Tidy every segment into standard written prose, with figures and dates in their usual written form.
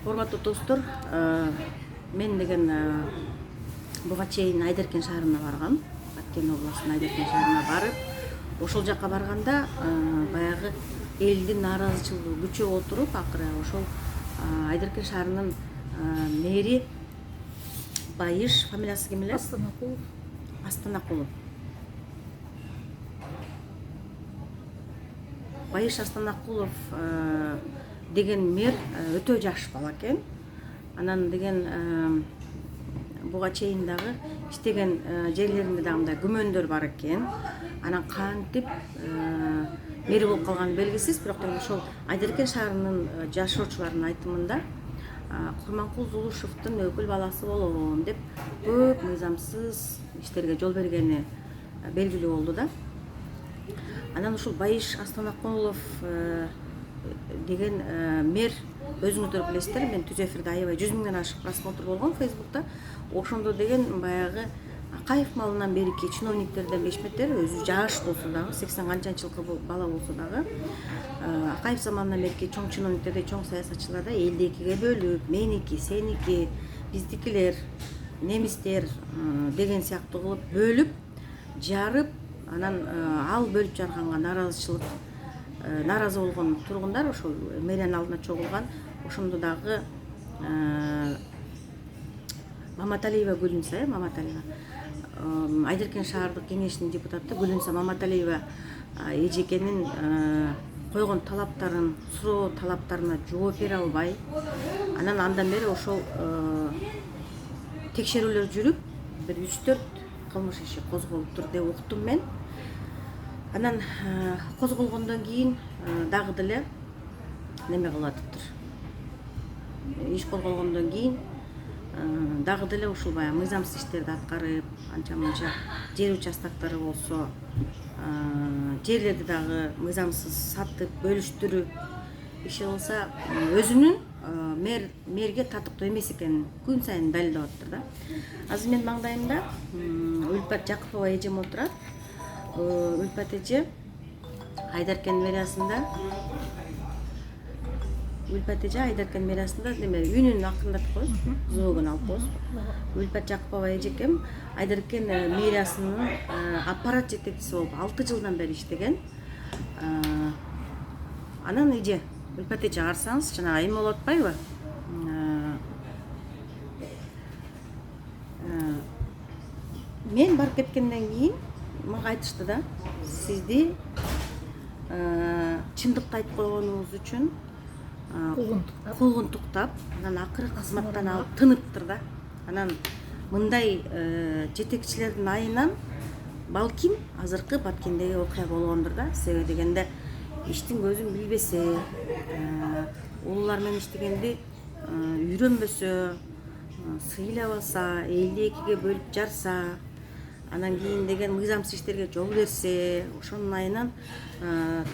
Урматтуу достор, мен деген буга чейин Айдеркен шаарына баргам. Баткен областынын Айдеркен шаарына барып, ошол жака барганда баягы элдин нааразычылыгы күчөп отуруп, акыры ошол Айдеркен шаарынын мэри Байыш, фамилиясы ким эле? Астанакулов. Байыш Астанакулов деген мэр өтө жаш бала экен. Анан деген буга чейин дагы иштеген жерлеринде дагы мындай күмөндөр бар экен. Анан кантип мэр болуп калганы белгисиз, бирок ошол Айдеркен шаарынын жашоочуларынын айтымында Курманкул Зулушевдин өкүл баласы болом деп көп мыйзамсыз иштерге жол бергени белгилүү болду да. Анан ушул Байыш Астанакулов деген мэр, өзүңүздөр билесиздер, мен түз эфирде аябай 100 миңден ашык просмотр болгон Facebook'та. Ошондо деген баягы Акаев малынан берки чиновниктерден бешметер, өзү жаш болсо дагы, 80 канчанчы жылкы бала болсо дагы, Акаев заманынан берки чоң чиновниктерди, чоң саясатчыларда элди экиге бөлүп, меники, сеники, биздикилер, немистер деген сыяктуу кылып бөлүп, жарып, анан ал бөлүп жарганга нааразы болгон тургундар ошол мэриянын алдына чогулган. Ошондо дагы Маматалиева Гүлүнса, Айдеркен шаардык кеңешинин депутаты Гүлүнса Маматалиева эжекенин койгон талаптарын, суроо талаптарына жооп бере албай, анан андан бери ошол текшерүүлөр жүрүп, бир 3-4 кылмыш иши козголуптур деп уктум мен. Анан козголгондон кийин дагы деле неме кылатыптыр. Иш козголгондон кийин дагы деле ушул баягы мыйзамсыз иштерди аткарып, анча-мынча жер участоктори болсо, жерлерди дагы мыйзамсыз сатып, бөлүштүрүп иши кылса, өзүнүн мэрге татыктуу эмес экенин күн сайын далилдеп атыптыр да. Азыр менин маңдайымда Үлпат Жакупова эжем отурат. Үлпат эже Айдеркен мэриясында неме үнүн акырындатып коебуз, звугун алып коебуз. Үлпат Жакупова эжекем Айдеркен мэриясынын аппарат жетекчиси болуп 6 жылдан бери иштеген. Анан эже, Үлпат эже карасаңыз, жанагы эме болуп атпайбы? Мен барып кеткенден кийин мага айтышты да, сизди чындыкты айтып койгонуңуз үчүн куугунтуктап, анан акыры кызматтан алып тыныптыр да. Анан мындай жетекчилердин айынан балким азыркы Баткендеги окуя болгондур да. Себеби дегенде иштин көзүн билбесе, улуулар менен иштегенди үйрөнбөсө, сыйлабаса, элди экиге бөлүп жарса, анан кийин деген мыйзамсыз иштерге жол берсе, ошонун айынан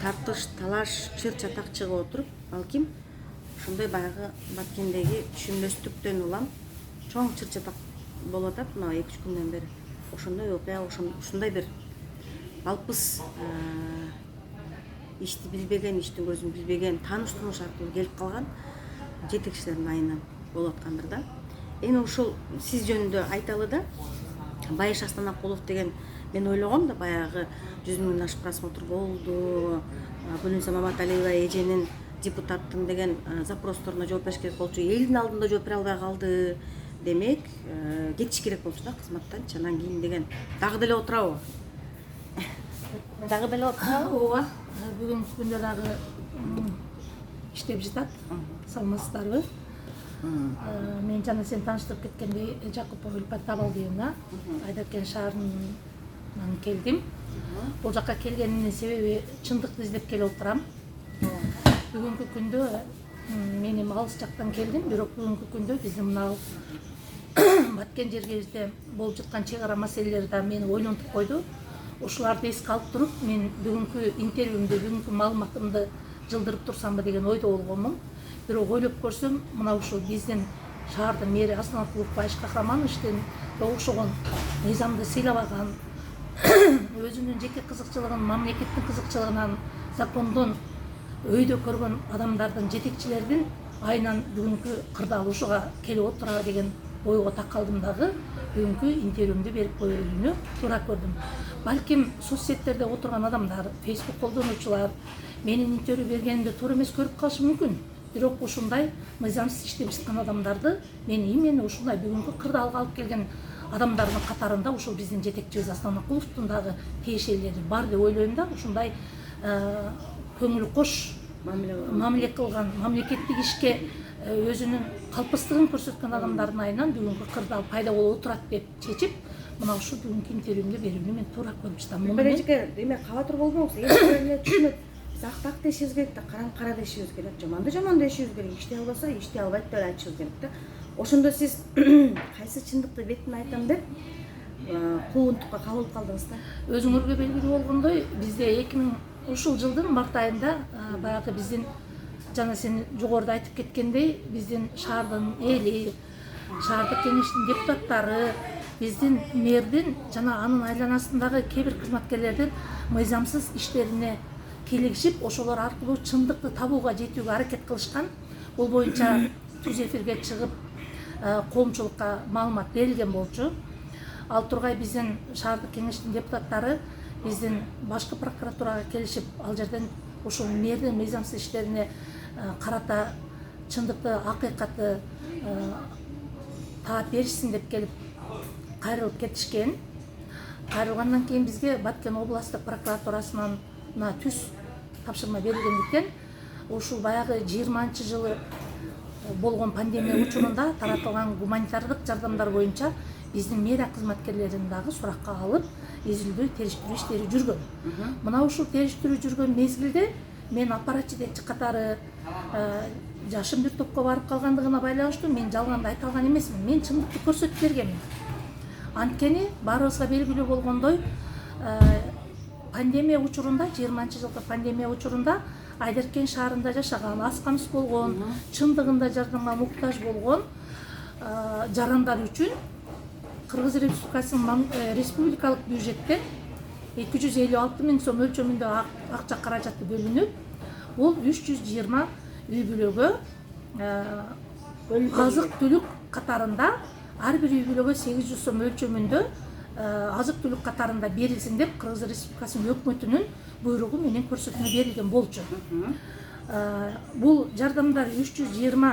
тартыш, талаш, чыр чатак чыгып отуруп, балким ошондой баягы Баткендеги түшүнбөстүктөн улам чоң чыр чатак болуп атат мына 2-3 күндөн бери. Ошондой окуя, ушундай бир балпыз ишти билбеген, иштин көзүн билбеген, тааныш-тунуш аркылуу келип калган жетекчилердин айынан болуп аткандыр да. Эми ушул сиз жөнүндө айталы да. Байыш Астанакулов деген мен ойлогом да, баягы 100 миңден ашык просмотр болду. Гүлүнса Маматалиева эженин депутаттын деген запросторуна жооп бериш керек болчу, элдин алдында жооп бере албай калды. Демек, кетиш керек болчу да кызматтанчы. Анан кийин деген дагы деле отурабы? Ооба. Бүгүнкү күндө дагы иштеп жатат. Саламатсыздарбы? Мен жана сен тааныштырып кеткендей Жакупов Үлпат Табалдиевна, Айдеркен шаарынан келдим. Бул жакка келгениmin себеби чындыкты издеп келип отурам. Бүгүнкү күндө мен эми алыс жактан келдим, бирок бүгүнкү күндө биздин мына Баткен жергебизде болуп жаткан чек ара маселелери да мени ойлонтуп койду. Ушуларды эске алып туруп, мен бүгүнкү интервьюмдү, бүгүнкү маалыматымды жылдырып турсамбы деген ойдо болгонмун. Бирок ойлоп көрсөм, мына ушул биздин шаардын мэри Астанакулов Байыш Кахрамановичтин окшогон мыйзамды сыйлабаган, өзүнүн жеке кызыкчылыгын мамлекеттин кызыкчылыгынан, закондон өйдө көргөн адамдардын жетекчилердин айынан бүгүнкү кырдаал ушуга келип отурага деген ойго такалдым дагы бүгүнкү интервьюмду берип коюуну туура көрдүм. Балким соцсеттерде отурган адамдар, Facebook колдонуучулар менин интервью бергенимди туура эмес көрүп калышы мүмкүн. Бирок ушундай мыйзамсыз иштеп жаткан адамдарды мен именно ушундай бүгүнкү кырдаалга алып келген адамдардын катарында ушул биздин жетекчибиз Астанакуловдун дагы тиешелери бар деп ойлойм да. Ушундай көңүл кош мамиле кылган, мамлекеттик ишке өзүнүн калпыстыгын көрсөткөн адамдардын айынан бүгүнкү кырдаал пайда болуп отурат деп чечип, мына ушул бүгүнкү интервьюмду берүүнү мен туура көрүп жатам. Бережеке эме кабатыр болбоңуз. Эми түшүнөт. Ак дешибиз керек да, кара дешибиз керек, жаман дешибиз керек. Иштей албаса, иштей албайт деп айтышыбыз керек да. Ошондо сиз кайсы чындыкты бетин айтам деп куугунтукка кабылып калдыңыз да. Өзүңөргө белгилүү болгондой, бизде ушул жылдын март айында баягы биздин жана сен жогоруда айтып кеткендей, биздин шаардын эли, шаардык кеңештин депутаттары, биздин мэрдин жана анын айланасындагы кээ бир кызматкерлердин мыйзамсыз иштерине кийлигишип, ошолор аркылуу чындыкты табууга жетүүгө аракет кылышкан. Бул боюнча түз эфирге чыгып коомчулукка маалымат берилген болчу. Ал тургай биздин шаардык кеңештин депутаттары биздин башкы прокуратурага келишип, ал жерден ушул мэрдин мыйзамсыз иштерине карата чындыкты, акыйкатты таап беришсин деп келип кайрылып кетишкен. Кайрылгандан кийин бизге Баткен областтык прокуратурасынан түз тапшырма берилгендиктен ушул баягы 20-жылы болгон пандемия учурунда таратылган гуманитардык жардамдар боюнча биздин мэрия кызматкерлерин дагы суракка алып, изилдөө териштирүү иштери жүргөн. Мына ушул териштирүү жүргөн мезгилде мен аппарат жетекчи катары жашым бир топко барып калгандыгына байланыштуу мен жалганды айта алган эмесмин. Мен чындыкты көрсөтүп бергенмин. Анткени баарыбызга белгилүү болгондой, пандемия учурунда, 20-жылкы пандемия учурунда Айдаркен шаарында жашаган, аз камсыз болгон, чындыгында жардамга муктаж болгон жарандар үчүн Кыргыз Республикасынын республикалык бюджеттен 256 миң сом өлчөмүндө акча каражаты бөлүнүп, бул 320 үй бүлөгө азык түлүк катарында, ар бир үй бүлөгө 800 сом өлчөмүндө азык түлүк катарында берилсин деп Кыргыз Республикасынын өкмөтүнүн буйругу менен көрсөтмө берилген болчу. Бул жардамдар 320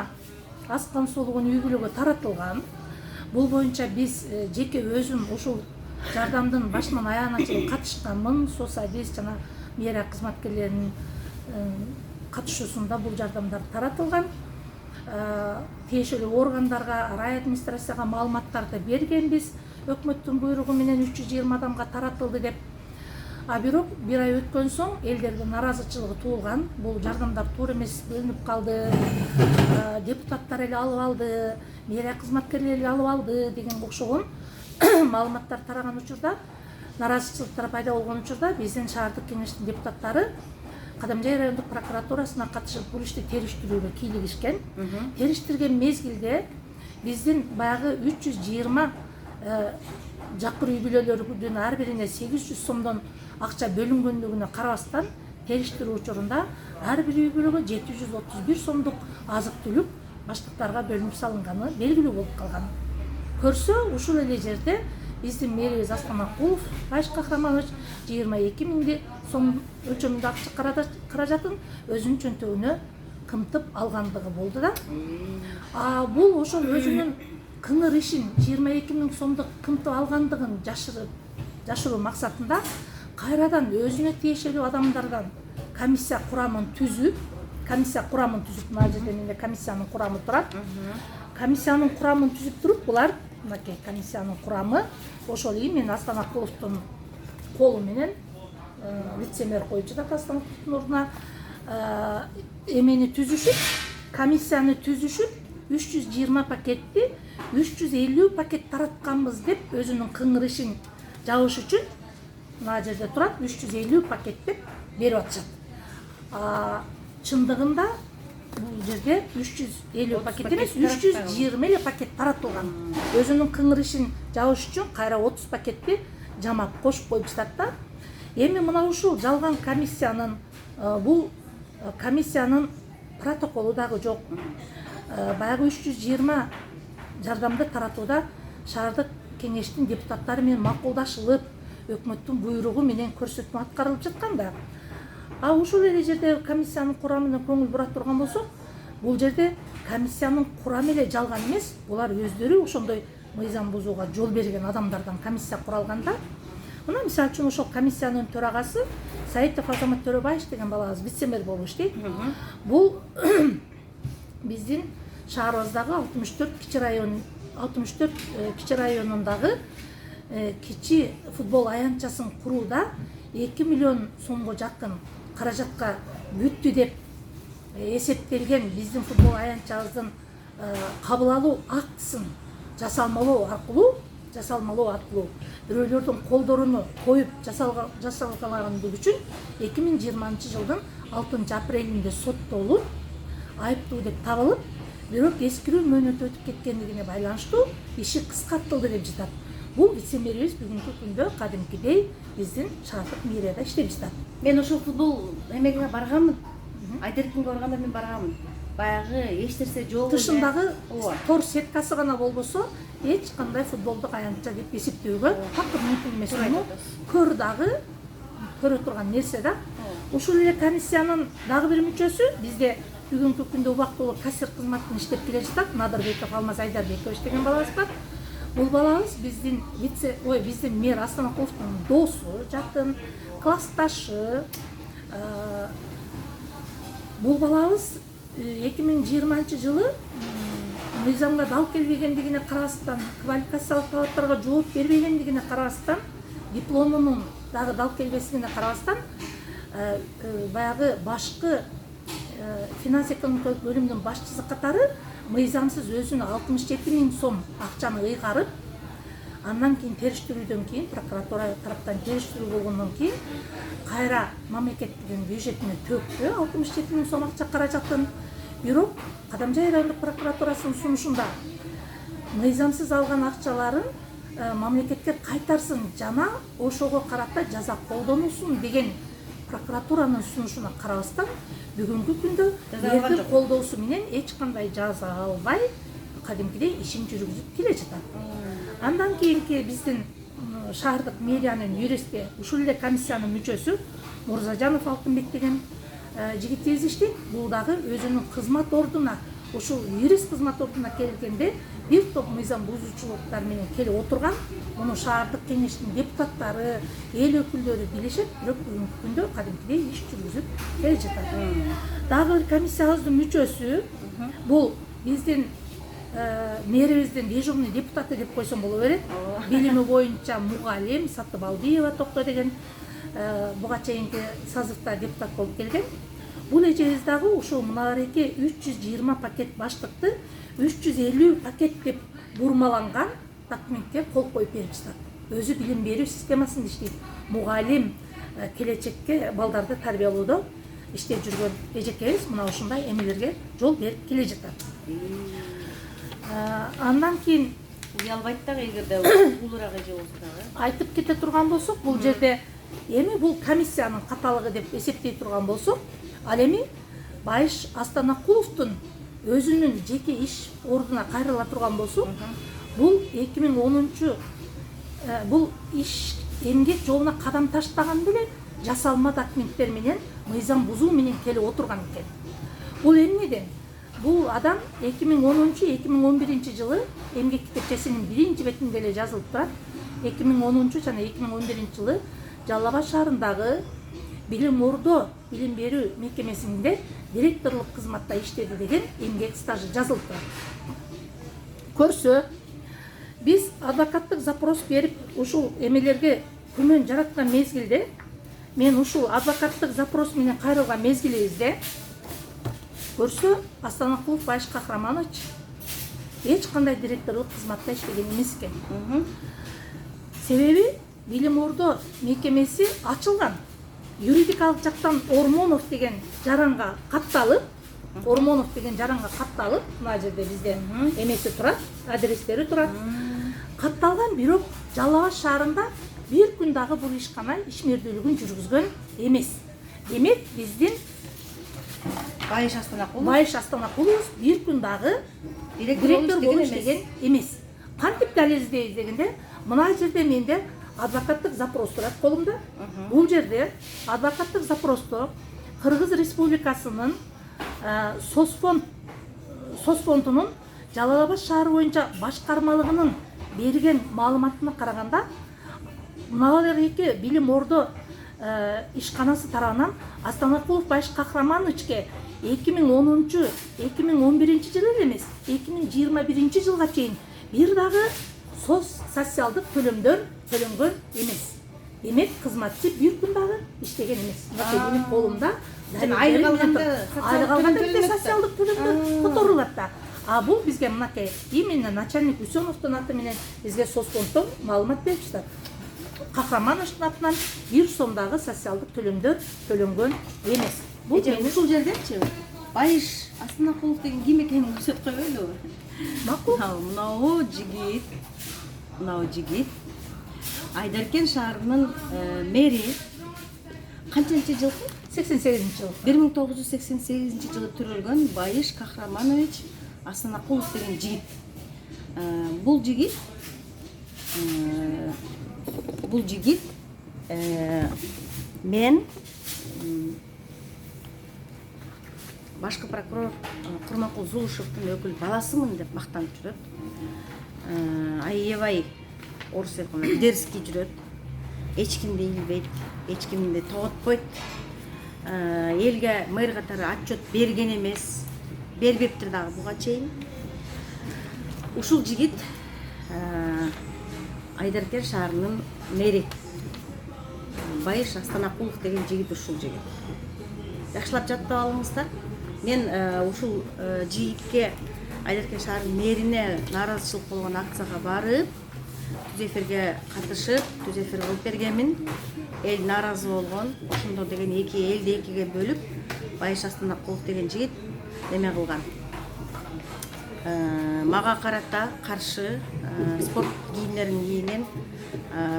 аз камсыз болгон үй бүлөгө таратылган. Бул боюнча биз жеке өзүм ушул жардамдын башынан аягына чейин катышканмын. СОС жана мэрия кызматкерлеринин катышуусунда бул жардамдар таратылган. Тиешелүү органдарга, рай администрацияга маалыматтарды бергенбиз. Өкмөттүн буйругу менен 320 адамга таратылды деп. Бирок бир ай өткөн соң элдердин наразычылыгы туулган. Бул жардамдар туура эмес бөлүнүп калды. Депутаттар эле алып алды, мэрия кызматкерлери эле алып алды деген окшогон маалыматтар тараган учурда, наразычылыктар пайда болгон учурда биздин шаардык кеңештин депутаттары Кадамжай райондук прокуратурасына катышып бул ишти териштирүүгө кийлигишкен. Териштирген мезгилде биздин баягы 320 жакыр үй бүлөлөрүнүн ар бирине 800 сомдон акча бөлүнгөндүгүнө карабастан, териштирүү учурунда ар бир үй бүлөгө 731 сомдук азык түлүк баштыктарга бөлүнүп салынганы белгилүү болуп калган. Көрсө, ушул эле жерде биздин мэрибиз Астанакулов Райш Кахраманович 22 миң сом өлчөмүндө акча каражатын өзүнүн чөнтөгүнө кымтып алгандыгы болду да. Бул ошол өзүнүн кыңыр ишин 22 миң сомдук кымтып алгандыгын жашыруу максатында кайрадан өзүнө тиешелүү адамдардан комиссия курамын түзүп, мына жерде менде комиссиянын курамы турат. Комиссиянын курамын түзүп туруп, булар мынакей комиссиянын курамы ошол именно Астанакуловдун колу менен вице-мэр койчу да Астанакуловдун ордуна эмени түзүшүп, комиссияны түзүшүп, 320 пакетти 350 пакет таратканбыз деп өзүнүн кыңыр ишин жабыш үчүн мына жерде турат 350 пакет деп берип атышат. Чындыгында бул жерде 350 пакет эмес, 320 эле пакет таратылган. Өзүнүн кыңыр ишин жабыш үчүн кайра 30 пакетти жамап кошуп коюп жатат да. Эми мына ушул жалган комиссиянын бул комиссиянын протоколу дагы жок. Баягы 320 жардамды таратууда шаардык кеңештин депутаттары менен макулдашылып, өкмөттүн буйругу менен көрсөтмө аткарылып жаткан да. А ушул эле жерде комиссиянын курамына көңүл бура турган болсок, бул жерде комиссиянын курамы эле жалган эмес, булар өздөрү ошондой мыйзам бузууга жол берген адамдардан комиссия куралганда. Мына мисалы үчүн ошол комиссиянын төрагасы Саитов Азамат Төрөбаев деген балабыз вице-мэр болуп иштейт. Бул биздин шаарыбыздагы 64 кичи районундагы кичи футбол аянтчасын курууда 2 миллион сомго жакын каражатка бүттү деп эсептелген биздин футбол аянтчабыздын кабыл алуу актысын жасалмалоо аркылуу бирөөлөрдүн колдоруну коюп жасалгандыгы үчүн 2020 жылдын 6 апрелинде соттолуп айыптуу деп табылып, бирок эскирүү мөөнөтү өтүп кеткендигине байланыштуу иши кыскартылды деп жатат. Бул вице-мэрибиз бүгүнкү күндө кадимкидей биздин шаардык мэрияда иштеп жатат. Мен ошол футбол эмегине барганмын. Айдеркинге барганда мен барганмын. Баягы эч нерсе жок. Тышындагы тор сеткасы гана болбосо, эч кандай футболдук аянтча деп эсептөөгө такыр мүмкүн эмес. Көр дагы көрө турган нерсе да. Ушул эле комиссиянын дагы бир мүчөсү бизде бүгүнкү күндө убактылуу кассир кызматын иштеп келе жатат. Надырбеков Алмаз Айдарбекович деген балабыз бар. Бул балабыз биздин биздин мэр Астанакуловдун досу, жакын классташы. Бул балабыз 2020 жылы мыйзамга дал келбегендигине карабастан, квалификациялык талаптарга жооп бербегендигине карабастан, дипломунун дагы дал келбесине карабастан, баягы башкы финанс экономикалык бөлүмдүн башчысы катары мыйзамсыз өзүнө 67 000 сом акчаны ыйгарып, андан кийин териштирүүдөн кийин прокуратура тараптан териштирүү болгондон кийин кайра мамлекеттин бюджетине төктү 67 000 сом акча каражатын. Бирок Кадамжай райондук прокуратурасынын сунушунда мыйзамсыз алган акчаларын мамлекетке кайтарсын жана ошого карата жаза колдонулсун деген прокуратуранын сунушуна карабастан бүгүнкү күндө элдин колдоосу менен эч кандай жаза албай кадимкидей ишин жүргүзүп келе жатат. Андан кийинки биздин шаардык мэриянын юристи, ушул эле комиссиянын мүчөсү Мурзажанов Алтынбек деген жигитибиз иштейт. Бул дагы өзүнүн кызмат ордуна, ушул юрист кызмат ордуна келгенде бир топ мыйзам бузуучулуктар менен келип отурган. Муну шаардык кеңештин депутаттары, эл өкүлдөрү билишет, бирок бүгүнкү күндө кадимкидей иш жүргүзүп келе жатат. Дагы бир комиссиябыздын мүчөсү, бул биздин мэрибиздин дежурный депутаты деп койсом боло берет. Билими боюнча мугалим Сатыбалдиева Токто деген буга чейинки сазывда депутат болуп келген. Бул эжебиз дагы ушул мынабареке 320 пакет баштыкты 350 пакет деп бурмаланган документке кол коюп берип жатат. Өзү билим берүү системасында иштейт. Мугалим, келечекке балдарды тарбиялоодо иштеп жүргөн эжекебиз мына ушундай эмелерге жол берип келе жатат. Андан кийин уялбайт дагы эгерде улураак эже болсо дагы. Айтып кете турган болсок, бул жерде эми бул комиссиянын каталыгы деп эсептей турган болсок, ал эми Байыш Астанакуловдун өзүнүн жеке иш ордуна кайрыла турган болсок, бул 2010 бул иш эмгек жолуна кадам таштаган деле жасалма документтер менен мыйзам бузуу менен келип отурган экен. Бул эмнеден? Бул адам 2010-2011 жылы эмгек китепчесинин биринчи бетинде эле жазылып турат. 2010 жана 2011 жылы Жалал Абад шаарындагы билим ордо билим берүү мекемесинде директорлук кызматта иштеди деген эмгек стажы жазылып турат. Көрсө, биз адвокаттык запрос берип ушул эмелерге күмөн жараткан мезгилде, мен ушул адвокаттык запрос менен кайрылган мезгилибизде көрсө, Астанакулов Байыш Кахраманович эч кандай директорлук кызматта иштеген эмес экен. Себеби билим ордо мекемеси ачылган. Юридикалык жактан Ормонов деген жаранга катталып, мына жерде бизде эмеси турат, адрестери турат. Катталган, бирок Жалал Абад шаарында бир күн дагы бул ишкана ишмердүүлүгүн жүргүзгөн эмес. Демек, биздин Байыш Астанакулов Байыш Астанакулов бир күн дагы директор директор болуш болуш деген деген эмес. Кантип далилдейбиз дегенде, мына жерде менде адвокаттык запрос турат колумда. Бул жерде адвокаттык запросту Кыргыз Республикасынын Соцфондунун Жалал Абад шаары боюнча башкармалыгынын берген маалыматына караганда, мыналар эки билим ордо ишканасы тарабынан Астанакулов Байыш Кахрамановичке 2010-2011 жылы эмес, 2021 жылга чейин бир дагы социалдык төлөмдөр төлөнгөн эмес. Демек кызматчы бир күн дагы иштеген эмес. Менин колумда айры калганда социалдык төлөмдөр которулат да. А бул бизге мынакей именно начальник Үсеновдун аты менен бизге соцфонддон маалымат беришти. Кахрамановичтун атынан 1 сомдагы социалдык төлөмдөр төлөнгөн эмес. Бул ушул жердечи Байыш Астанакулов деген ким экенин көрсөтүп койбойлубу? макул. Мынау жигит Айдаркен шаарынын мэри канчанчы жыл? 88-жыл. 1988 жылы төрөлгөн Байыш Кахраманович Астанакулов деген жигит. Бул жигит мен башкы прокурор Курманкул Зулушевдун өкүл баласымын деп мактанып жүрөт. Аябай орус элкинде дерский жүрөт. Эч кимди илбейт, эч кимди тоготпойт. Элге мэр катары отчет берген эмес, бербептир дагы буга чейин. Ушул жигит Айдаркен шаарынын мэри Байыш Астанакулов деген жигит ушул жигит. Жакшылап жаттап алыңыздар. Мен ушул жигитке Айдаркен шаарынын мэрине нааразычылык болгон акцияга барып, түз эфирге катышып, түз эфир кылып бергенмин. Эл нааразы болгон. Ошондо деген элди экиге бөлүп, Байыш Астанакулов деген жигит неме кылган. Мага карата каршы спорт кийимдерин кийген,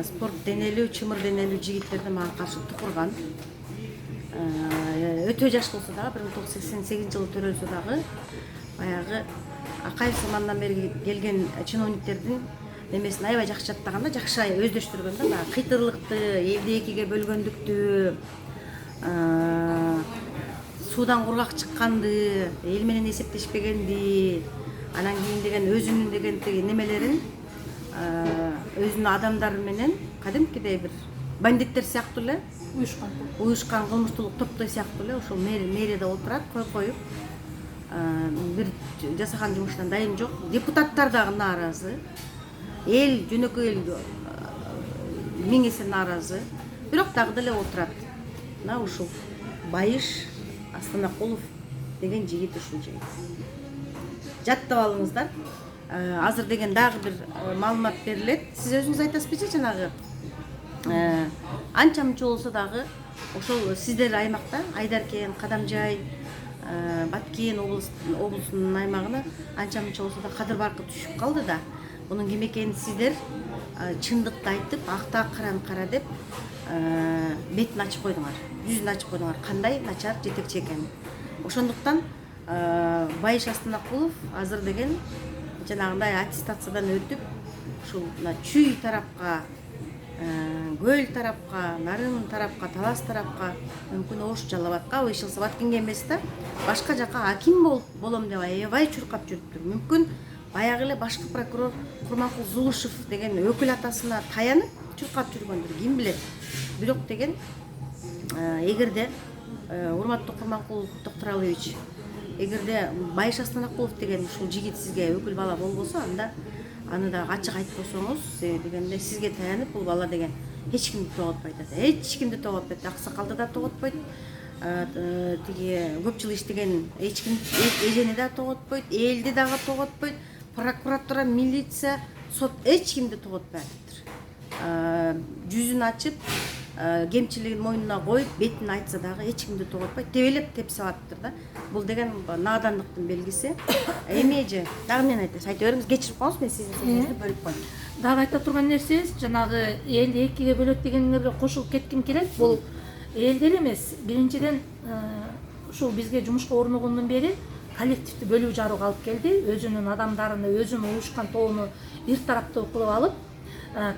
спорт денелүү, чымыр денелүү жигиттерди мага каршы тукурган. Өтө жаш болсо дагы 1988 жылы төрөлсө дагы баягы Акаев замандан бери келген чиновниктердин немесин аябай жакшы жаттаганда, жакшы өздөштүргөндө баягы кыйтырлыкты, элди экиге бөлгөндүктү, суудан кургак чыкканды, эл менен эсептешпегенди, анан кийин деген өзүнүн деген немелерин өзүнүн адамдары менен кадимкидей бир бандиттер сыяктуу эле уюшкан кылмыштуулук топтой сыяктуу эле ошол мэрияда отурат, коюп бир жасаган жумушунан дайым жок. Депутаттар дагы нааразы, эл жөнөкөй эл 1000 эсе нааразы, бирок дагы деле отурат. Мына ушул Байыш Астанакулов деген жигит ушул жигит. Жаттап алыңыздар. Азыр деген дагы бир маалымат берилет. Сиз өзүңүз айтасызбы, жанагы анча мынча болсо дагы ошол сиздер аймакта Айдаркен, Кадамжай, Баткен облусунун аймагына анча мынча болсо да кадыр баркы түшүп калды да. Мунун ким экенин сиздер чындыкты айтып, акта кара деп бетин ачып койдуңар, жүзүн ачып койдуңар, кандай начар жетекчи экенин. Ошондуктан Байыш Астанакулов азыр деген жанагындай аттестациядан өтүп, ушул Чүй тарапка, Көл тарапка, Нарын тарапка, Талас тарапка, мүмкүн Ош, Жалал Абадка, Ишыл Баткенге эмес да, башка жака аким болом деп аябай чуркап жүрүптүр. Мүмкүн баягы эле башкы прокурор Курманкул Зулушев деген өкүл атасына таянып чуркап жүргөндүр, ким билет. Бирок деген эгерде урматтуу Курманкул Токтуралович, эгерде Байыш Астанакулов деген ушул жигит сизге өкүл бала болбосо, анда аны да ачык айтпосоңуз, дегенде сизге таянып бул бала деген эч кимди тоготпойт. Эч кимди тоготпойт, аксакалды да тоготпойт. Тиги көп жыл иштеген эч ким эжени да тоготпойт, элди дагы тоготпойт. Прокуратура, милиция, сот эч кимди тоготпой атыптыр. Жүзүн ачып, кемчилигин мойнуна коюп, бетин айтса дагы эч кимди тоготпойт, тебелеп тепсип атыптыр да. Бул деген надандыктын белгиси. Эмеже, дагы мен айтасыз, айта бериңиз, кечирип коңуз, мен сиздин сөзүңүздү бөлүп коюм. Дагы айта турган нерсеңиз, жанагы элди экиге бөлөт дегениңерге кошулуп кетким келет. Бул элдер эмес, биринчиден ушул бизге жумушка орногондон бери коллективди бөлүү жарууга алып келди. Өзүнүн адамдарыны, өзүнүн уюшкан тобуну бир тараптуу кылып алып,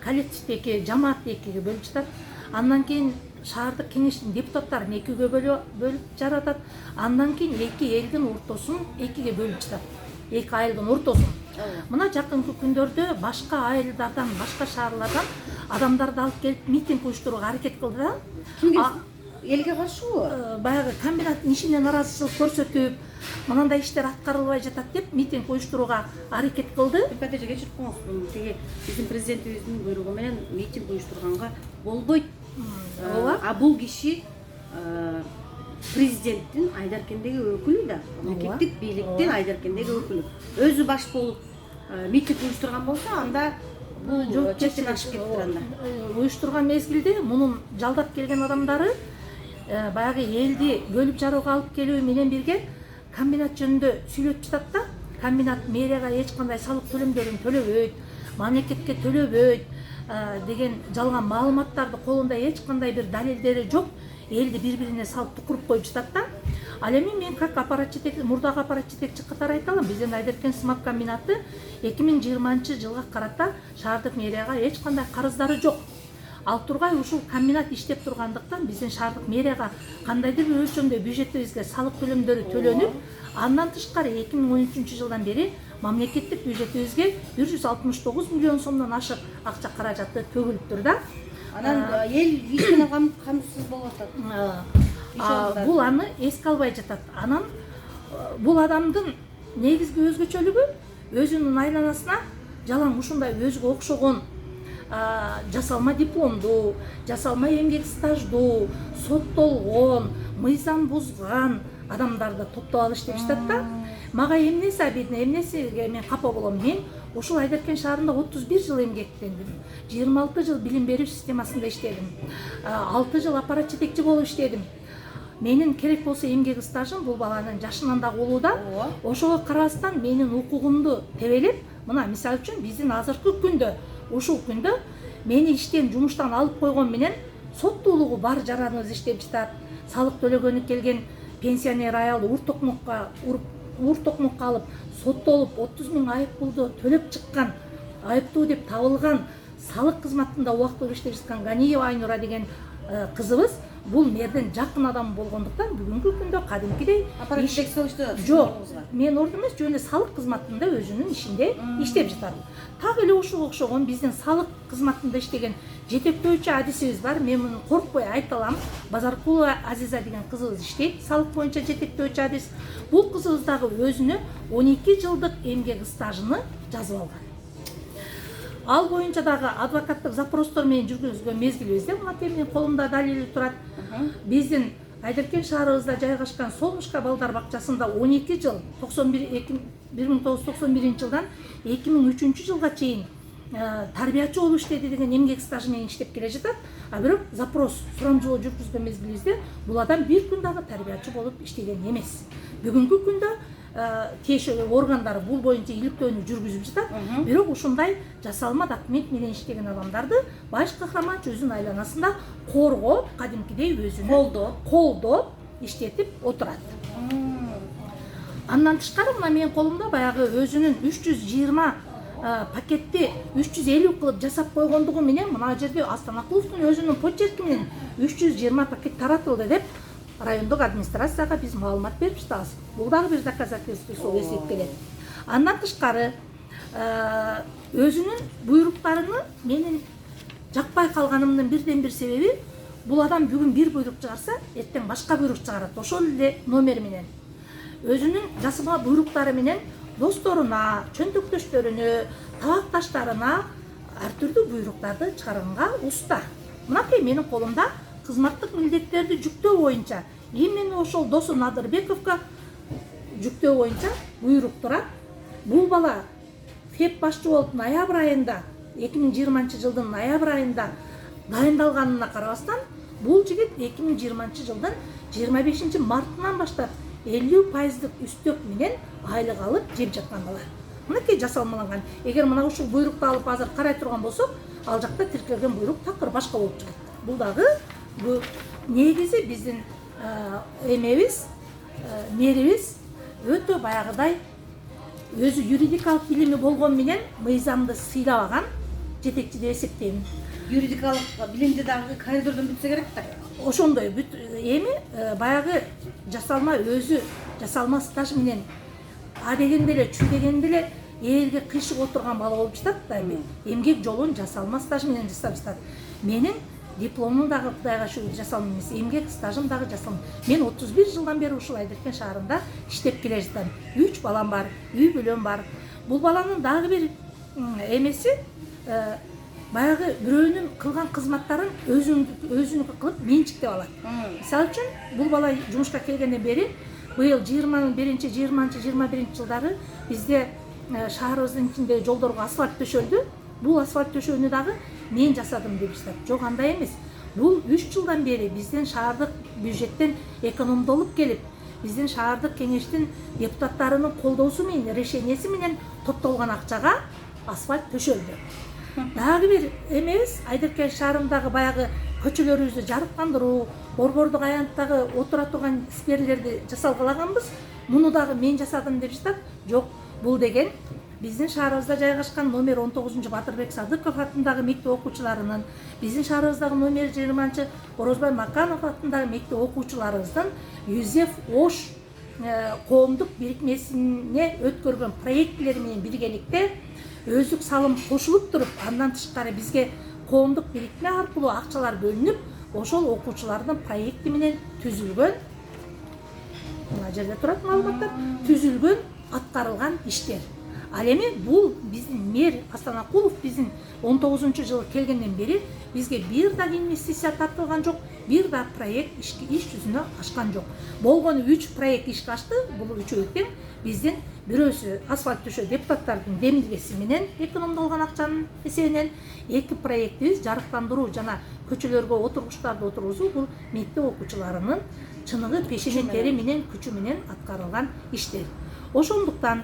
коллективдеги жамаатты экиге бөлүп жатат. Андан кийин шаардык кеңештин депутаттарын экиге бөлүп жаратат. Андан кийин эки элдин ортосун экиге бөлүп жатат. Эки айылдын ортосун. Мына жакынкы күндөрдө башка айылдардан, башка шаарлардан адамдарды алып келип митинг уюштурууга аракет кылды да. Кимге? Элге каршыбы? Баягы комбинаттын ишине наразычылык көрсөтүп, мынандай иштер аткарылбай жатат деп митинг уюштурууга аракет кылды. Падеже кечирип коңуз. Тиги биздин президентибиздин буйругу менен митинг уюштурганга болбойт. А бул киши президенттин Айдаркендеги өкүлү да, мамлекеттик бийликтин Айдаркендеги өкүлү. Өзү баш болуп митинг уюштурган болсо, анда бул чектен ашып кетиптир анда. Уюштурган мезгилде мунун жалдап келген адамдары баягы элди бөлүп жарууга алып келүү менен бирге комбинат жөнүндө сүйлөп жатат да. Комбинат мэрияга эч кандай салык төлөмдөрүн төлөбөйт, мамлекетке төлөбөйт деген жалган маалыматтарды колунда эч кандай бир далилдери жок, элди бири-бирине салып тукуруп коюп жатат да. Ал эми мен как аппарат жетекчи, мурдагы аппарат жетекчи катары айта алам, биздин Айдаркен сымак комбинаты 2020-жылга карата шаардык мэрияга эч кандай карыздары жок. Ал тургай ушул комбинат иштеп тургандыктан биздин шаардык мэрияга кандайдыр бир өлчөмдө бюджетибизге салык төлөмдөрү төлөнүп, андан тышкары 2013-жылдан бери мамлекеттик бюджетибизге 169 миллион сомдон ашык акча каражаты төгүлүптүр да. Анан эл иш менен камсыз болуп атат. Бул аны эске албай жатат. Анан бул адамдын негизги өзгөчөлүгү өзүнүн айланасына жалаң ушундай өзгө окшогон жасалма дипломдуу, жасалма эмгек стаждуу, соттолгон, мыйзам бузган адамдарды топтоп алып иштеп жатат да. Мага эмнеси обидно, эмнесиге мен капа болом? Мен ушул Айдаркен шаарында 31 жыл эмгектендим. 26 жыл билим берүү системасында иштедим. 6 жыл аппарат жетекчи болуп иштедим. Менин керек болсо эмгек стажым бул баланын жашынан да улууда. Ошого карабастан менин укугумду тебелеп, мына мисалы үчүн биздин азыркы күндө, ушул күндө мени иштен, жумуштан алып койгон менен соттуулугу бар жараныбыз иштеп жатат. Салык төлөгөнү келген пенсионер аял ур токмокко алып соттолуп 30 000 айып пулду төлөп чыккан, айыптуу деп табылган, салык кызматында убактылуу иштеп жаткан Ганиева Айнура деген кызыбыз бул мэрдин жакын адамы болгондуктан бүгүнкү күндө кадимкидей аппарат жетекчи болуп иштеп жок, мен орду эмес, жөн эле салык кызматында өзүнүн ишинде иштеп жатат. Так эле ушуга окшогон биздин салык кызматында иштеген жетектөөчү адисибиз бар. Мен муну коркпой айта алам. Базаркулова Азиза деген кызыбыз иштейт, салык боюнча жетектөөчү адис. Бул кызыбыз дагы өзүнө 12 жылдык эмгек стажыны жазып алган. Ал боюнча дагы адвокаттык запростор менен жүргүзгөн мезгилибизде, мына менин колумда далили турат. Биздин Айдаркен шаарыбызда жайгашкан Солнышко балдар бакчасында 12 жыл, 1991-жылдан 2003-жылга чейин тарбиячы болуп иштеди деген эмгек стажы менен иштеп келе жатат. А бирок запрос, сурамжылоо жүргүзгөн мезгилибизде бул адам бир күн дагы тарбиячы болуп иштеген эмес. Бүгүнкү күндө тиешелүү органдар бул боюнча иликтөөнү жүргүзүп жатат. Бирок ушундай жасалма документ менен иштеген адамдарды баш кахраман өзүнүн айланасында коргоп, кадимкидей өзүнүн колдоп иштетип отурат. Андан тышкары мына менин колумда баягы өзүнүн 320 пакетти 350 кылып жасап койгондугу менен мына жерде Астанакуловдун өзүнүн почерки менен 320 пакет таратылды деп райондук администрацияга биз маалымат берип жатабыз. Бул дагы бир доказательство сол эсепке келет. Андан тышкары өзүнүн буйруктарыны менин жакпай калганымдын бирден бир себеби, бул адам бүгүн бир буйрук чыгарса, эртең башка буйрук чыгарат, ошол эле номер менен. Өзүнүн жасалма буйруктары менен досторуна, чөндөктөштөрүнө, табакташтарына ар түрдүү буйруктарды чыгарганга уста. Мынакей менин колумда кызматтык милдеттерди жүктөө боюнча именно ошол досу Надырбековго жүктөө боюнча буйрук турат. Бул бала ФЭП башчы болуп ноябрь айында, 2020-жылдын ноябрь айында дайындалганына карабастан, бул жигит 2020-жылдын 25 мартынан баштап 50% үстөк менен айлык алып жеп жаткан бала. Мынакей жасалмаланган. Эгер мына ушул буйрукту алып азыр карай турган болсок, ал жакта тиркелген буйрук такыр башка болуп чыгат. Бул дагы негизи биздин эмебиз, мэрибиз өтө баягыдай өзү юридикалык билими болгон менен мыйзамды сыйлабаган жетекчи деп эсептейм. Юридикалык билимди дагы коридордон бүтсө керек да. Ошондой эми баягы жасалма өзү жасалма стаж менен а дегенде эле чү дегенде эле элге кыйшык отурган бала болуп жатат да. Эмгек жолун жасалма стаж менен жасап жатат. Менин дипломум дагы Кудайга шүгүр жасалма эмес, эмгек стажым дагы жасалма. Мен 31 жылдан бери ушул Айдаркен шаарында иштеп келе жатам. 3 балам бар, үй бүлөм бар. Бул баланын дагы бир эмеси баягы бирөөнүн кылган кызматтарын өзүнүкү кылып менчиктеп алат. Мисалы үчүн бул бала жумушка келгенден бери быйыл 20-21 жылдары бизде шаарыбыздын ичинде жолдорго асфальт төшөлдү. Бул асфальт төшөөнү дагы мен жасадым деп жатат. Жок, андай эмес. Бул 3 жылдан бери биздин шаардык бюджеттен экономдолуп келип, биздин шаардык кеңештин депутаттарынын колдоосу менен, решенияси менен топтолгон акчага асфальт төшөлдү. Дагы бир эмебиз, Айдаркен шаарындагы баягы көчөлөрүбүздү жарыктандыруу, борбордук аянттагы отура турган скверлерди жасалгалаганбыз. Муну дагы мен жасадым деп жатат. Жок, бул деген биздин шаарыбызда жайгашкан номер 19 Батырбек Садыков атындагы мектеп окуучуларынын, биздин шаарыбыздагы номер 20 Орозбай Маканов атындагы мектеп окуучуларыбыздын Юзеф Ош коомдук бирикмесине өткөргөн проекттери менен биргеликте өздүк салым кошулуп туруп, андан тышкары бизге коомдук бирикме аркылуу акчалар бөлүнүп, ошол окуучулардын проекти менен түзүлгөн, мына жерде турат маалыматтар, түзүлгөн аткарылган иштер. Ал эми бул биздин мэр Астанакулов биздин 19 жылы келгенден бери бизге бир да инвестиция тартылган жок, бир да проект иш жүзүнө ашкан жок. Болгону 3 проект ишке ашты. Бул үчөө тең биздин бирөөсү асфальт төшөө депутаттардын демилгеси менен экономдолгон акчанын эсебинен, 2 проектибиз жарыктандыруу жана көчөлөргө отургучтарды отургузуу. Бул мектеп окуучуларынын чыныгы пешене тери менен күчү менен аткарылган иштер. Ошондуктан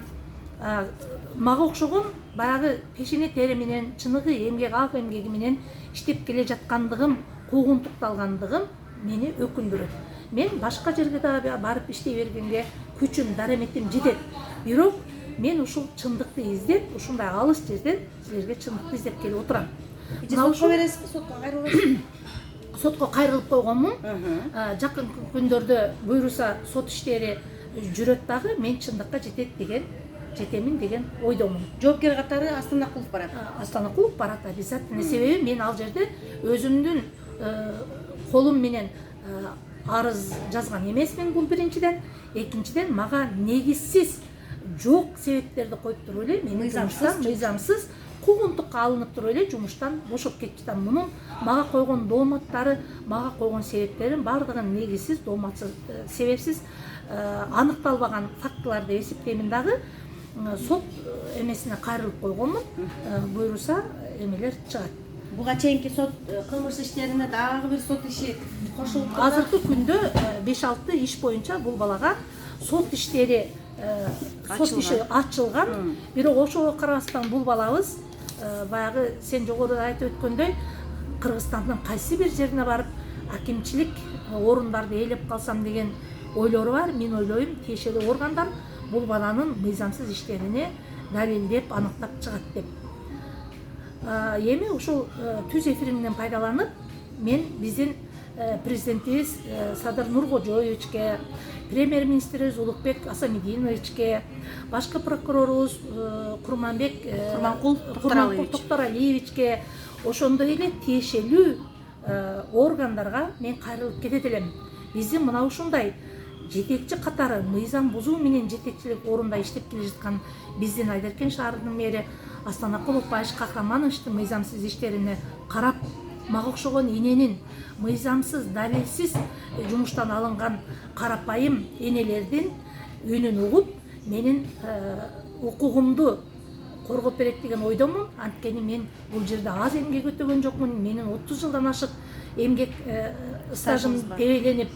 мага окшогон баягы пешене тери менен чыныгы эмгек ак эмгеги менен иштеп келе жаткандыгым, куугунтукталгандыгым мени өкүндүрөт. Мен башка жерге дагы барып иштей бергенге күчүм, дараметим жетет. Бирок мен ушул чындыкты издеп, ушундай алыс жерден силерге чындыкты издеп келип отурам. Сотко бересизби, сотко кайрыласызбы? Сотко кайрылып койгонмун. Жакын күндөрдө буйруса сот иштери жүрөт дагы, мен чындыкка жетемин деген ойдомун. Жоопкер катары Астанакулов барат. Астанакулов барат обязательно. Себеби мен ал жерде өзүмдүн колум менен арыз жазган эмесмин, бул биринчиден. Экинчиден, мага негизсиз жок себептерди коюп туруп эле менин мыйзамсыз куугунтукка алынып туруп эле жумуштан бошоп кетип жатам. Мунун мага койгон дооматтары, мага койгон себептерин бардыгын негизсиз, дооматсыз, себепсиз аныкталбаган фактылар деп эсептеймин. Дагы сот эмесине кайрылып койгонмун. Буйруса эмелер чыгат. Буга чейинки сот кылмыш иштерине дагы бир сот иши кошулуп турат. Азыркы күндө 5-6 иш боюнча бул балага сот иштери ачылган. Бирок ошого карабастан бул балабыз баягы сен жогоруда айтып өткөндөй Кыргызстандын кайсы бир жерине барып акимчилик орундарды ээлеп калсам деген ойлору бар. Мен ойлойм, тиешелүү органдар бул баланын мыйзамсыз иштерине далилдеп, аныктап чыгат деп. Эми ушул түз эфиримден пайдаланып, мен биздин президентибиз Садыр Нуркожоевичке, премьер-министрибиз Улукбек Асамидиновичке, башкы прокурорубуз Курманкул Токторалиевичке, ошондой эле тиешелүү органдарга мен кайрылып кетет элем. Биздин мына ушундай жетекчи катары мыйзам бузуу менен жетекчилик орунда иштеп келе жаткан биздин Айдаркен шаарынын мэри Астанакулов Байыш Кахрамановичтин мыйзамсыз иштерине карап, мага окшогон эненин мыйзамсыз, далилсиз жумуштан алынган карапайым энелердин үнүн угуп, менин укугумду коргоп берет деген ойдомун. Анткени мен бул жерде аз эмгек өтөгөн жокмун. Менин 30 жылдан ашык эмгек стажым тебеленип,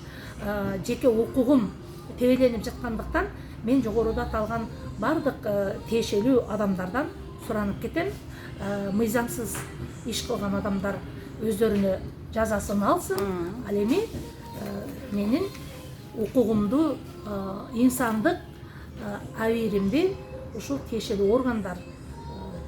жеке укугум тебеленип жаткандыктан мен жогоруда аталган бардык тиешелүү адамдардан суранып кетем. Мыйзамсыз иш кылган адамдар өздөрүнө жазасын алсын. Ал эми менин укугумду инсандык абийиримди ушул тиешелүү органдар,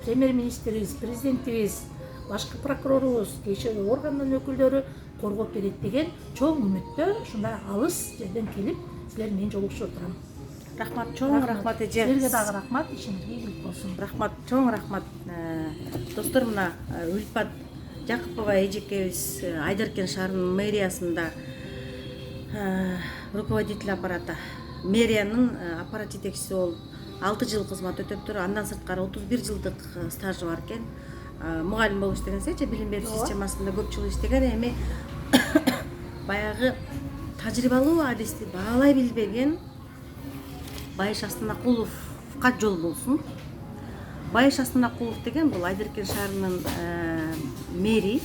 премьер-министрибиз, президентибиз, башкы прокурорубуз, тиешелүү органдын өкүлдөрү коргоп берет деген чоң үмүттө ушундай алыс жерден келип силер менен жолугушуп отурам. Рахмат, чоң рахмат эже. Силерге дагы рахмат, ишиңизге ийгилик болсун. Рахмат, чоң рахмат. Достор, мына Үлпат Жакупова эжекебиз Айдаркен шаарынын мэриясында руководитель аппарата, мэриянын аппарат жетекчиси болуп 6 жыл кызмат өтөптүр. Андан сырткары 31 жылдык стажы бар экен. Мугалим болуп иштегенсечи, билим берүү системасында көп жыл иштеген, эми баягы тажрыйбалуу адисти баалай билбеген Байыш Астанакуловго жол болсун. Байыш Астанакулов деген бул Айдаркен шаарынын мэри,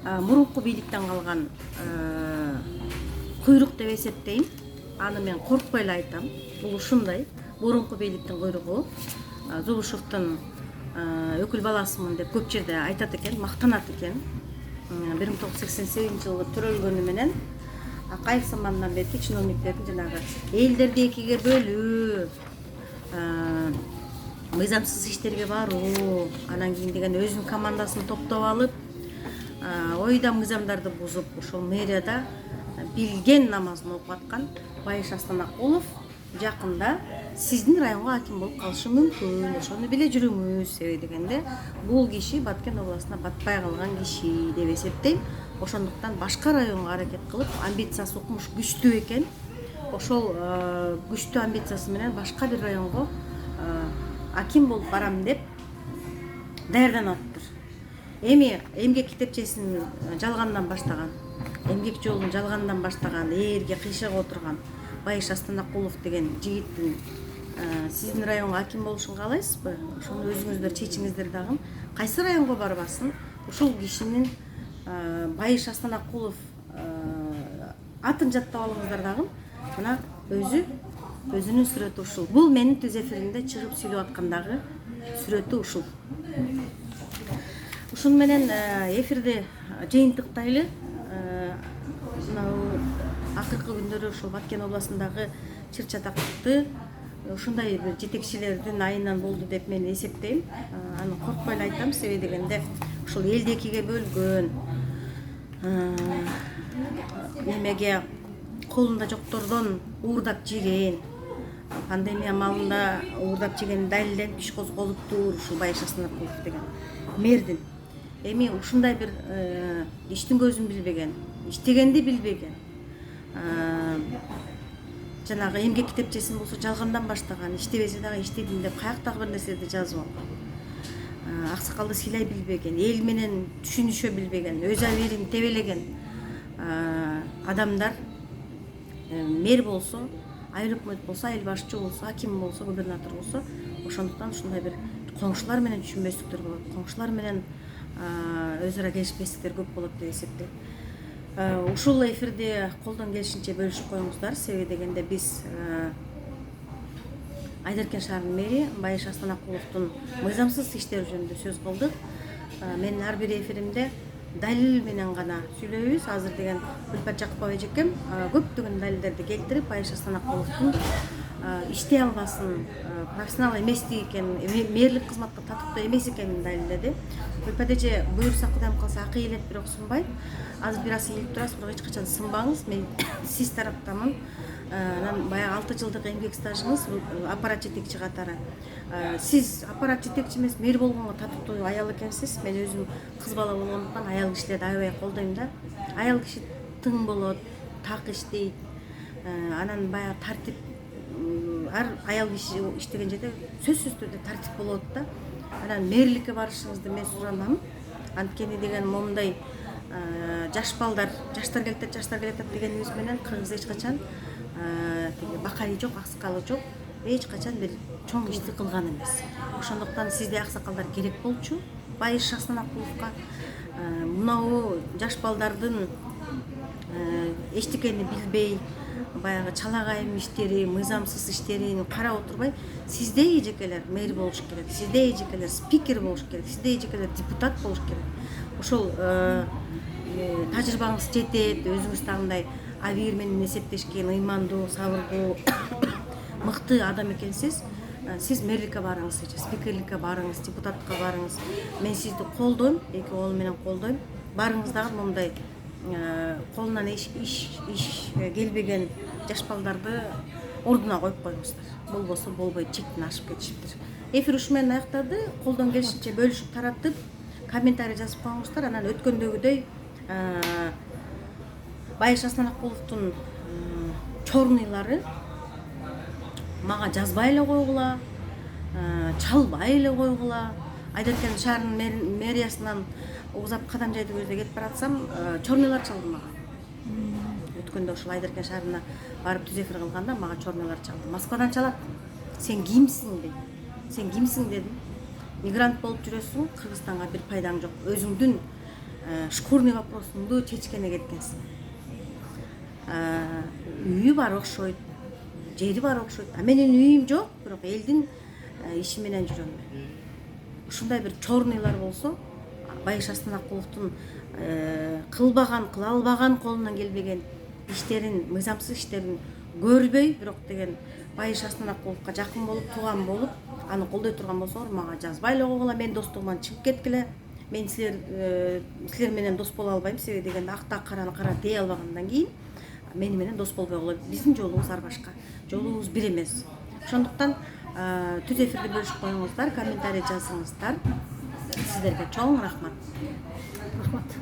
мурунку бийликтен калган куйрук деп эсептейм. Аны мен коркпой эле айтам. Бул ушундай мурунку бийликтин куйругу. Зулушевдун өкүл баласымын деп көп жерде айтат экен, мактанат экен. 1988 жылы төрөлгөнү менен Акаев заманынан берки чиновниктердин жанагы элдерди экиге бөлүү, мыйзамсыз иштерге баруу, анан кийин деген өзүнүн командасын топтоп алып, ойда мыйзамдарды бузуп, ошол мэрияда билген намазын окуп аткан Байыш Астанакулов жакында сиздин районго аким болуп калышы мүмкүн. Ошону биле жүрүңүз, себеби дегенде бул киши Баткен областына батпай калган киши деп эсептейм. Ошондуктан башка районго аракет кылып, амбициясы укмуш күчтүү экен. Ошол күчтүү амбициясы менен башка бир районго аким болуп барам деп даярданып атыптыр. Эми эмгек китепчесин жалгандан баштаган, эмгек жолун жалгандан баштаган, ээрге кыйшыга отурган Байыш Астанакулов деген жигиттин сиздин районго аким болушун каалайсызбы? Ошону өзүңүздөр чечиңиздер дагы. Кайсы районго барбасын, ушул кишинин Байыш Астанакулов атын жаттап алыңыздар дагы. Мына өзүнүн сүрөтү ушул. Бул менин түз эфиринде чыгып сүйлөп аткандагы сүрөтү ушул. Ушун менен эфирди жыйынтыктайлы. Акыркы күндөрү ушул Баткен областындагы чыр чатактыкты ушундай бир жетекчилердин айынан болду деп мен эсептейм. Аны коркпой эле айтам, себеби дегенде ушул элди экиге бөлгөн, немеге колунда жоктордон уурдап жеген, пандемия маалында уурдап жеген далилденип иш козголуптур ушул Байыш Астанакулов деген мэрдин. Эми ушундай бир иштин көзүн билбеген, иштегенди билбеген, жанагы эмгек китепчесин болсо жалгандан баштаган, иштебесе дагы иштедим деп каяктагы бир нерселерди жазып алып, аксакалды сыйлай билбеген, эл менен түшүнүшө билбеген, өз абийирин тебелеген адамдар мэр болсо, айыл өкмөт болсо, айыл башчы болсо, аким болсо, губернатор болсо, ошондуктан ушундай бир коңшулар менен түшүнбөстүктөр болот, коңшулар менен өз ара келишпестиктер көп болот деп эсептейм. Ушул эфирди колдон келишинче бөлүшүп коюңуздар, себеби дегенде биз Айдаркен шаарынын мэри Байыш Астанакуловдун мыйзамсыз иштери жөнүндө сөз кылдык. Мен ар бир эфиримде далил менен гана сүйлөйбүз. Азыр деген Үлпат Жакупова эжекем көптөгөн далилдерди келтирип, Байыш Астанакуловдун иштей албасын, профессионал эместиги экенин, мэрлик кызматка татыктуу эмес экенин далилдеди. Үлпат эже буюрса Кудайым калса акый элет, бирок сынбайт. Азыр бир аз ийилип турасыз, бирок эч качан сынбаңыз. Мен сиз тараптамын. Анан баягы 6 жылдык эмгек стажыңыз аппарат жетекчи катары. Сиз аппарат жетекчи эмес, мэр болгонго татыктуу аял экенсиз. Мен өзүм кыз бала болгондуктан аял кишилерди аябай колдойм да. Аял киши тың болот, так иштейт. Анан баягы тартип, ар аял киши иштеген жерде сөзсүз түрдө тартип болот да. Анан мэрликке барышыңызды мен суранам. Анткени деген момундай жаш балдар, жаштар келет дегенибиз менен кыргыз эч качан бакайы жок, аксакалы жок, эч качан бир чоң ишти кылган эмес. Ошондуктан сизде аксакалдар керек болчу. Байыш Астанакуловго мынау жаш балдардын эчтекени билбей, баягы чалагайым иштери, мыйзамсыз иштерин карап отурбай, сизде эжекелер мэр болуш керек, сизде эжекелер спикер болуш керек, сизде эжекелер депутат болуш керек. Ошол тажрыйбаңыз жетет, өзүңүз дагындай абийир менен эсептешкен, ыймандуу, сабырдуу, мыкты адам экенсиз. Сиз мэрликке барыңыз, спикерликке барыңыз, депутатка барыңыз. Мен сизди колдойм, эки кол менен колдойм. Барыңыз дагы момундай колунан иш келбеген жаш балдарды ордуна коюп коюңуздар. Болбосо болбойт, чектен ашып кетишиптир. Эфир ушу менен аяктады. Колдон келишинче бөлүшүп таратып, комментарий жазып коюңуздар. Анан өткөндөгүдөй Байыш Аснаракуловдун чорныйлары мага жазбай эле койгула, чалбай эле койгула. Айдаркен шаарынын мэриясынан угузап кадам жайды көздөй кетип баратсам, чорныйлар чалды мага. Өткөндө ушул Айдаркен шаарына барып түз эфир кылганда мага чорныйлар чалды. Москвадан чалат. Сен кимсиң дедим. Сен кимсиң дедим. Мигрант болуп жүрөсүң, Кыргызстанга бир пайдаң жок. Өзүңдүн шкурный вопросуңду чечкене кеткенсиң. Үйү бар окшойт, жери бар окшойт. Менин үйүм жок, бирок элдин иши менен жүрөм. Ушундай бир чорныйлар болсо, Байыш Аснаракуловдун кылбаган, кыла албаган, колунан келбеген иштерин, мыйзамсыз иштерин көрбөй, бирок деген Байыш Аснаракуловго жакын болуп, тууган болуп, аны колдой турган болсоңор, мага жазбай эле койгула, мен достугуман чыгып кеткиле. Мен силер менен дос боло албайм, себеби дегенде акта караны кара дей албагандан кийин мени менен дос болбой койгула. Биздин жолубуз ар башка. Жолубуз бир эмес. Ошондуктан түз эфирди бөлүшүп коюңуздар, комментарий жазыңыздар. Сиздерге чоң рахмат. Рахмат.